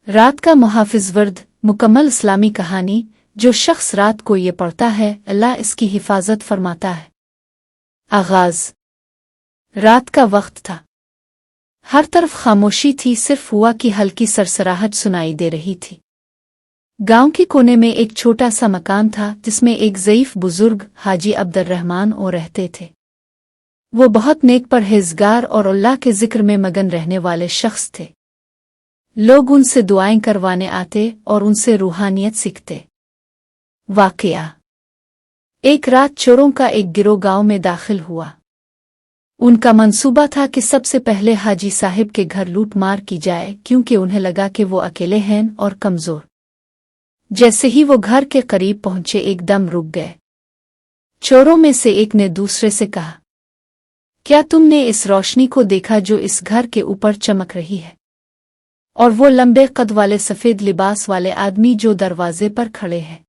रात का मुहाफिज वर्द मुकम्मल इस्लामी कहानी। जो शख्स रात को ये पढ़ता है अल्लाह इसकी हिफाजत फरमाता है। आगाज। रात का वक्त था। हर तरफ खामोशी थी, सिर्फ हुआ की हल्की सरसराहट सुनाई दे रही थी। गांव के कोने में एक छोटा सा मकान था जिसमें एक ज़ईफ बुजुर्ग हाजी अब्दुर्रहमान ओ रहते थे। वो बहुत नेक परहेजगार और अल्लाह के जिक्र में मगन रहने वाले शख्स थे। लोग उनसे दुआएं करवाने आते और उनसे रूहानियत सीखते। वाकया। एक रात चोरों का एक गिरोह गांव में दाखिल हुआ। उनका मंसूबा था कि सबसे पहले हाजी साहिब के घर लूट मार की जाए, क्योंकि उन्हें लगा कि वो अकेले हैं और कमजोर। जैसे ही वो घर के करीब पहुंचे एकदम रुक गए। चोरों में से एक ने दूसरे से कहा, क्या तुमने इस रोशनी को देखा जो इस घर के ऊपर चमक रही है? और वो लंबे कद वाले सफेद लिबास वाले आदमी जो दरवाजे पर खड़े हैं?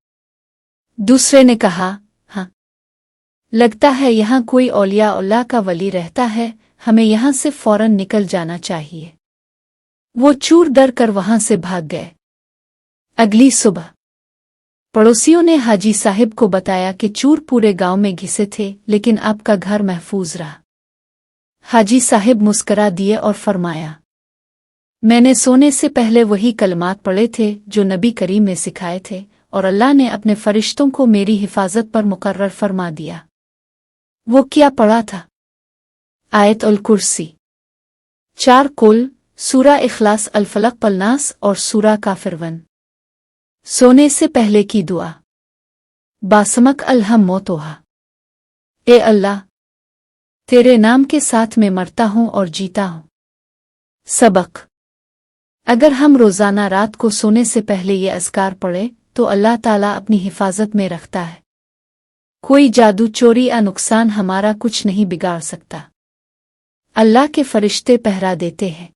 दूसरे ने कहा, हाँ, लगता है यहाँ कोई औलिया अल्लाह का वली रहता है, हमें यहाँ से फौरन निकल जाना चाहिए। वो चूर डर कर वहां से भाग गए। अगली सुबह पड़ोसियों ने हाजी साहिब को बताया कि चूर पूरे गांव में घिसे थे, लेकिन आपका घर महफूज रहा। हाजी साहिब मुस्करा दिए और फरमाया, मैंने सोने से पहले वही कलमात पढ़े थे जो नबी करीम ने सिखाए थे, और अल्लाह ने अपने फरिश्तों को मेरी हिफाजत पर मुकर्रर फरमा दिया। वो क्या पढ़ा था? आयत अल कुर्सी, 4 कुल, सूरा इखलास, अल फलक, पलनास और सूरा काफिरवन। सोने से पहले की दुआ। बासमक अलहम मोतोहा। ए अल्लाह, तेरे नाम के साथ मैं मरता हूं और जीता हूं। सबक। अगर हम रोजाना रात को सोने से पहले ये अज़कार पढ़े तो अल्लाह ताला अपनी हिफाजत में रखता है। कोई जादू, चोरी या नुकसान हमारा कुछ नहीं बिगाड़ सकता। अल्लाह के फरिश्ते पहरा देते हैं।